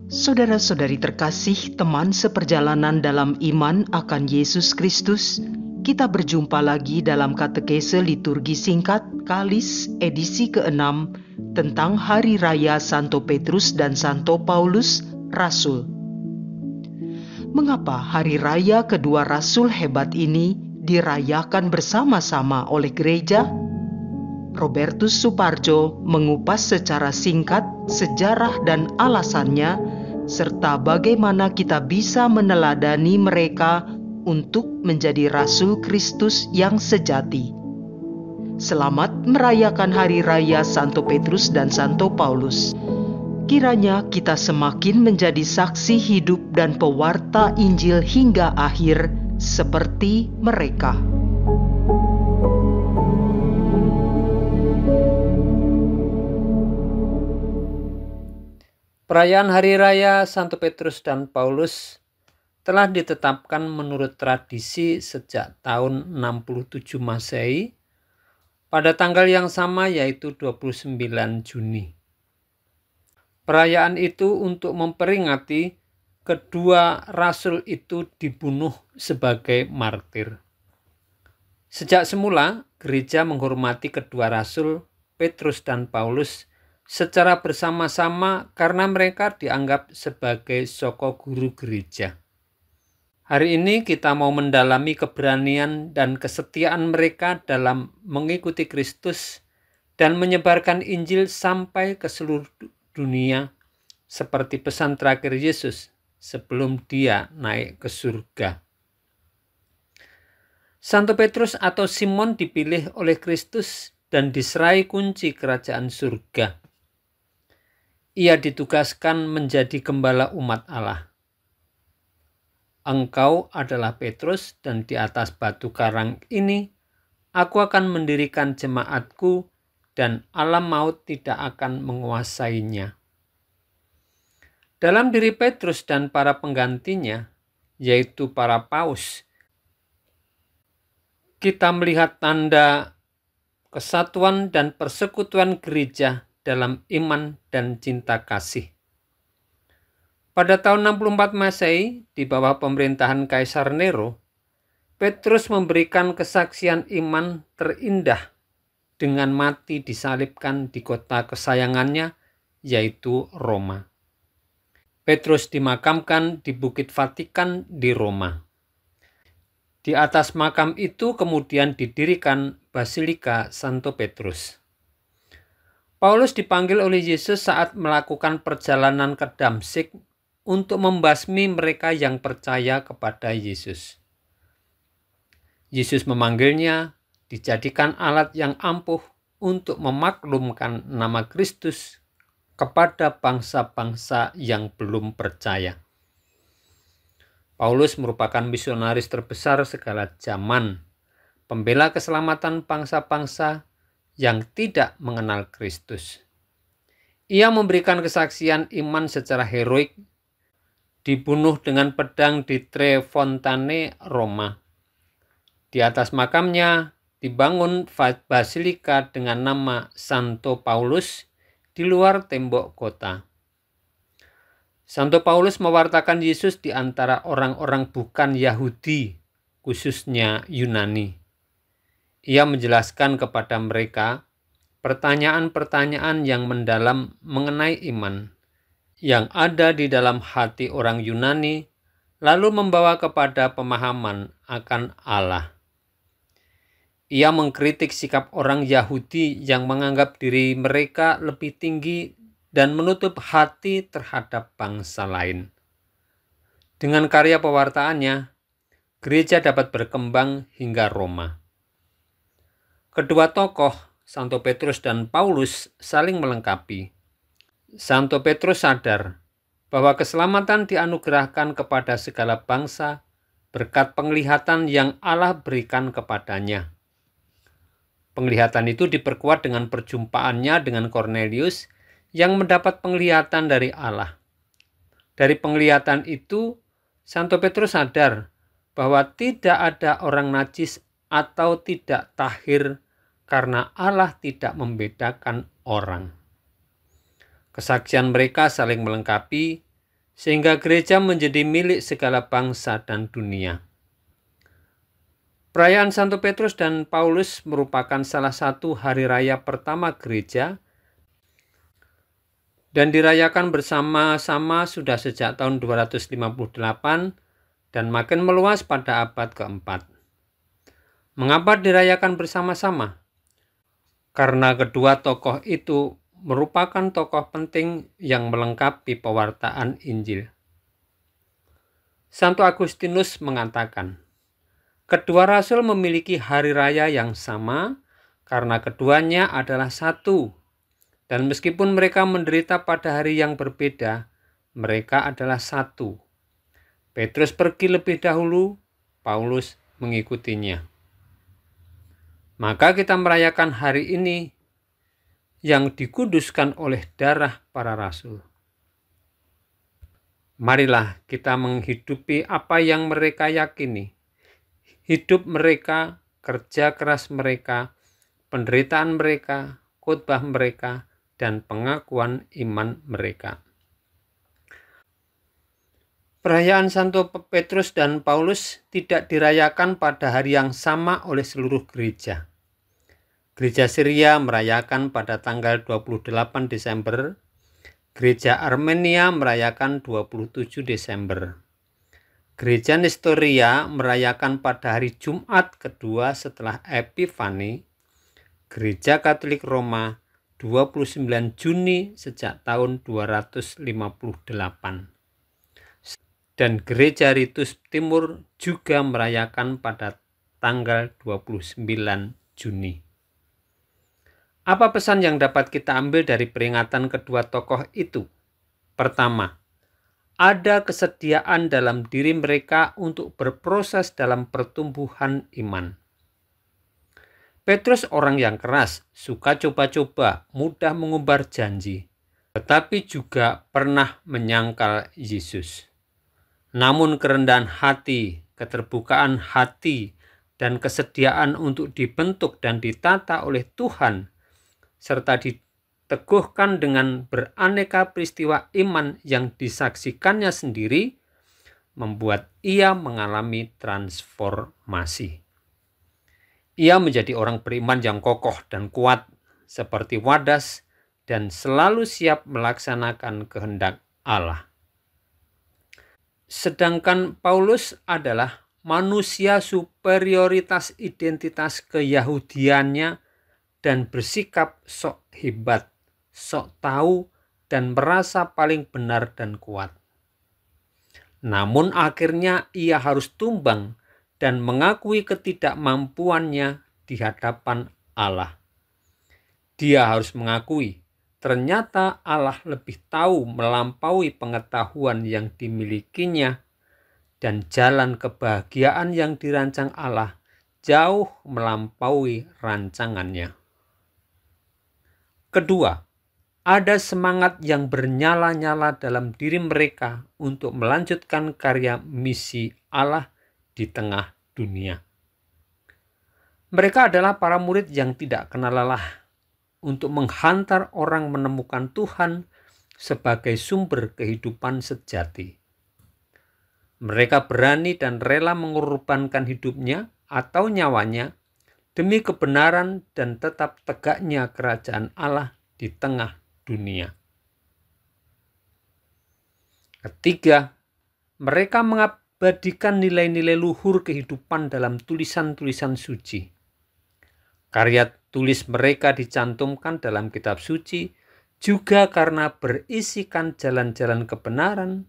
Saudara-saudari terkasih, teman seperjalanan dalam iman akan Yesus Kristus, kita berjumpa lagi dalam katekese liturgi singkat Kalis edisi ke-6 tentang Hari Raya Santo Petrus dan Santo Paulus, Rasul. Mengapa hari raya kedua rasul hebat ini dirayakan bersama-sama oleh gereja? Robertus Suparjo mengupas secara singkat sejarah dan alasannya, serta bagaimana kita bisa meneladani mereka untuk menjadi rasul Kristus yang sejati. Selamat merayakan Hari Raya Santo Petrus dan Santo Paulus. Kiranya kita semakin menjadi saksi hidup dan pewarta Injil hingga akhir seperti mereka. Perayaan Hari Raya Santo Petrus dan Paulus telah ditetapkan menurut tradisi sejak tahun 67 Masehi pada tanggal yang sama, yaitu 29 Juni. Perayaan itu untuk memperingati kedua rasul itu dibunuh sebagai martir. Sejak semula, gereja menghormati kedua rasul Petrus dan Paulus secara bersama-sama karena mereka dianggap sebagai soko guru gereja. Hari ini kita mau mendalami keberanian dan kesetiaan mereka dalam mengikuti Kristus dan menyebarkan Injil sampai ke seluruh dunia seperti pesan terakhir Yesus sebelum dia naik ke surga. Santo Petrus atau Simon dipilih oleh Kristus dan diserai kunci kerajaan surga. Ia ditugaskan menjadi gembala umat Allah. Engkau adalah Petrus, dan di atas batu karang ini aku akan mendirikan jemaatku, dan alam maut tidak akan menguasainya. Dalam diri Petrus dan para penggantinya, yaitu para paus, kita melihat tanda kesatuan dan persekutuan gereja dalam iman dan cinta kasih. Pada tahun 64 Masehi, di bawah pemerintahan Kaisar Nero, Petrus memberikan kesaksian iman terindah dengan mati disalibkan di kota kesayangannya, yaitu Roma. Petrus dimakamkan di Bukit Vatikan di Roma. Di atas makam itu kemudian didirikan Basilika Santo Petrus. Paulus dipanggil oleh Yesus saat melakukan perjalanan ke Damsyik untuk membasmi mereka yang percaya kepada Yesus. Yesus memanggilnya, dijadikan alat yang ampuh untuk memaklumkan nama Kristus kepada bangsa-bangsa yang belum percaya. Paulus merupakan misionaris terbesar segala zaman, pembela keselamatan bangsa-bangsa yang tidak mengenal Kristus. Ia memberikan kesaksian iman secara heroik, dibunuh dengan pedang di Tre Fontane, Roma. Di atas makamnya dibangun basilika dengan nama Santo Paulus di luar tembok kota. Santo Paulus mewartakan Yesus di antara orang-orang bukan Yahudi, khususnya Yunani. Ia menjelaskan kepada mereka pertanyaan-pertanyaan yang mendalam mengenai iman yang ada di dalam hati orang Yunani, lalu membawa kepada pemahaman akan Allah. Ia mengkritik sikap orang Yahudi yang menganggap diri mereka lebih tinggi dan menutup hati terhadap bangsa lain. Dengan karya pewartaannya, gereja dapat berkembang hingga Roma. Kedua tokoh, Santo Petrus dan Paulus, saling melengkapi. Santo Petrus sadar bahwa keselamatan dianugerahkan kepada segala bangsa berkat penglihatan yang Allah berikan kepadanya. Penglihatan itu diperkuat dengan perjumpaannya dengan Cornelius yang mendapat penglihatan dari Allah. Dari penglihatan itu, Santo Petrus sadar bahwa tidak ada orang najis atau tidak tahir karena Allah tidak membedakan orang. Kesaksian mereka saling melengkapi, sehingga gereja menjadi milik segala bangsa dan dunia. Perayaan Santo Petrus dan Paulus merupakan salah satu hari raya pertama gereja dan dirayakan bersama-sama sudah sejak tahun 258 dan makin meluas pada abad keempat. Mengapa dirayakan bersama-sama? Karena kedua tokoh itu merupakan tokoh penting yang melengkapi pewartaan Injil. Santo Agustinus mengatakan, kedua rasul memiliki hari raya yang sama karena keduanya adalah satu. Dan meskipun mereka menderita pada hari yang berbeda, mereka adalah satu. Petrus pergi lebih dahulu, Paulus mengikutinya. Maka kita merayakan hari ini yang dikuduskan oleh darah para rasul. Marilah kita menghidupi apa yang mereka yakini. Hidup mereka, kerja keras mereka, penderitaan mereka, khotbah mereka, dan pengakuan iman mereka. Perayaan Santo Petrus dan Paulus tidak dirayakan pada hari yang sama oleh seluruh gereja. Gereja Syria merayakan pada tanggal 28 Desember, Gereja Armenia merayakan 27 Desember. Gereja Nestoria merayakan pada hari Jumat kedua setelah Epifani, Gereja Katolik Roma 29 Juni sejak tahun 258. Dan Gereja Ritus Timur juga merayakan pada tanggal 29 Juni. Apa pesan yang dapat kita ambil dari peringatan kedua tokoh itu? Pertama, ada kesediaan dalam diri mereka untuk berproses dalam pertumbuhan iman. Petrus orang yang keras, suka coba-coba, mudah mengumbar janji, tetapi juga pernah menyangkal Yesus. Namun kerendahan hati, keterbukaan hati, dan kesediaan untuk dibentuk dan ditata oleh Tuhan, serta diteguhkan dengan beraneka peristiwa iman yang disaksikannya sendiri, membuat ia mengalami transformasi. Ia menjadi orang beriman yang kokoh dan kuat seperti wadas dan selalu siap melaksanakan kehendak Allah. Sedangkan Paulus adalah manusia superioritas identitas keyahudiannya dan bersikap sok hebat, sok tahu, dan merasa paling benar dan kuat. Namun akhirnya ia harus tumbang dan mengakui ketidakmampuannya di hadapan Allah. Dia harus mengakui ternyata Allah lebih tahu melampaui pengetahuan yang dimilikinya, dan jalan kebahagiaan yang dirancang Allah jauh melampaui rancangannya. Kedua, ada semangat yang bernyala-nyala dalam diri mereka untuk melanjutkan karya misi Allah di tengah dunia. Mereka adalah para murid yang tidak kenal lelah untuk menghantar orang menemukan Tuhan sebagai sumber kehidupan sejati. Mereka berani dan rela mengorbankan hidupnya atau nyawanya demi kebenaran dan tetap tegaknya kerajaan Allah di tengah dunia. Ketiga, mereka mengabadikan nilai-nilai luhur kehidupan dalam tulisan-tulisan suci. Karya tulis mereka dicantumkan dalam kitab suci juga karena berisikan jalan-jalan kebenaran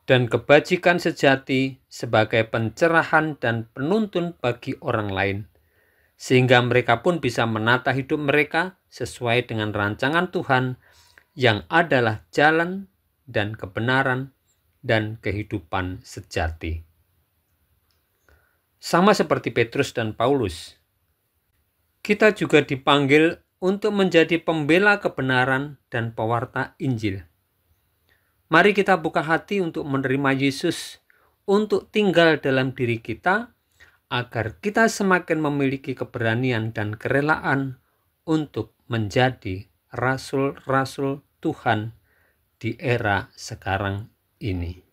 dan kebajikan sejati sebagai pencerahan dan penuntun bagi orang lain, sehingga mereka pun bisa menata hidup mereka sesuai dengan rancangan Tuhan yang adalah jalan dan kebenaran dan kehidupan sejati. Sama seperti Petrus dan Paulus, kita juga dipanggil untuk menjadi pembela kebenaran dan pewarta Injil. Mari kita buka hati untuk menerima Yesus untuk tinggal dalam diri kita, agar kita semakin memiliki keberanian dan kerelaan untuk menjadi rasul-rasul Tuhan di era sekarang ini.